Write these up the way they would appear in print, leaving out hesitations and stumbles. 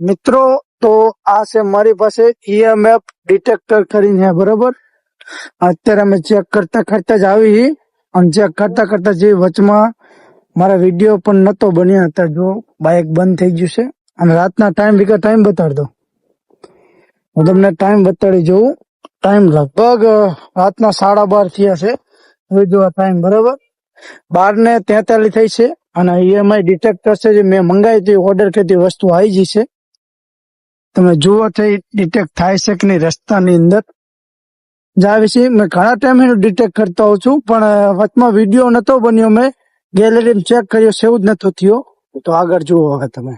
મિત્રો તો આ છે મારી પાસે ઈએમએફ ડિટેક્ટર કરીને છે, બરોબર. અત્યારે અમે ચેક કરતા જ આવી અને ચેક કરતા જે વચમાં મારા વિડીયો પણ નતો બન્યા હતા. જો બાઇક બંધ થઈ ગયું છે અને રાતના ટાઈમ બતાડી દો. હું તમને ટાઈમ બતાડી જોઉં. ટાઈમ લગભગ રાતના 12:30 થયા છે. હવે જો આ ટાઈમ બરાબર 12:43 થઈ છે અને ઈએમઆઈ ડિટેક્ટર છે જે મેં મંગાવી હતી, ઓર્ડર કરી વસ્તુ આવી ગઈ છે. તમે જુઓ થઈ ડિટેક્ટ થાય છે કે નહીં રસ્તાની અંદર જાય છે. મેં ઘણા ટાઈમ એનું ડિટેક્ટ કરતા હોઉં છું, પણ વચમાં વિડીયો નતો બન્યો. મેં ગેલેરી ચેક કર્યો છે, એવું જ નતો થયો. તો આગળ જુઓ હવે તમે.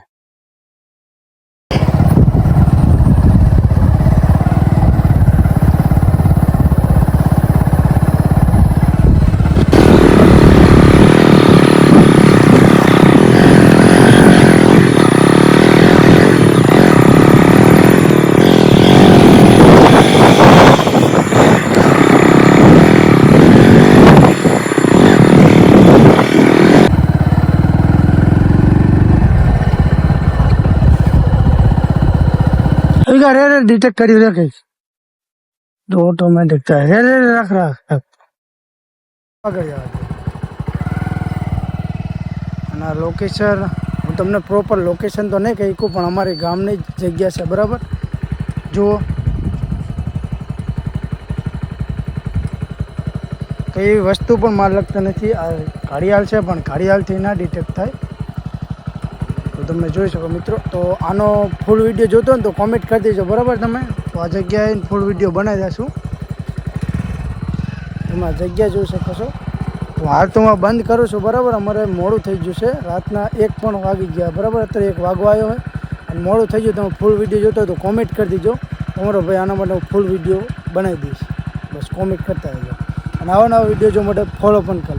ડિટેક્ટ કરી રાખીશ તો ઓટોમેટિક થાય. રાખ આગળ જવા. અને આ લોકેશન હું તમને પ્રોપર લોકેશન તો નહીં કહી શકું, પણ અમારી ગામની જ જગ્યા છે, બરાબર. જુઓ કઈ વસ્તુ પણ માર લગતા નથી. આ ઘડિયાળ છે, પણ ઘડિયાળથી ના ડિટેક્ટ થાય. તો તમે જોઈ શકો મિત્રો. તો આનો ફૂલ વિડીયો જોતો ને તો કોમેન્ટ કરી દેજો, બરાબર. તમે તો આ જગ્યાએ ફૂલ વિડીયો બનાવી દઈશું. તમે આ જગ્યા જોઈ શકો છો. તો હાલ તો હું બંધ કરું છું, બરાબર. અમારે મોડું થઈ ગયું છે, રાતના 1 પણ વાગી ગયા, બરાબર. અત્યારે 1 વાગવા આવ્યો હોય અને મોડું થઈ ગયું. તમે ફૂલ વિડીયો જોતો હોય તો કોમેન્ટ કરી દેજો. તમારો ભાઈ આના માટે હું ફૂલ વિડીયો બનાવી દઈશ. બસ કોમેન્ટ કરતા રહેજો અને આવા નવા વિડીયો જો માટે ફોલો પણ કરી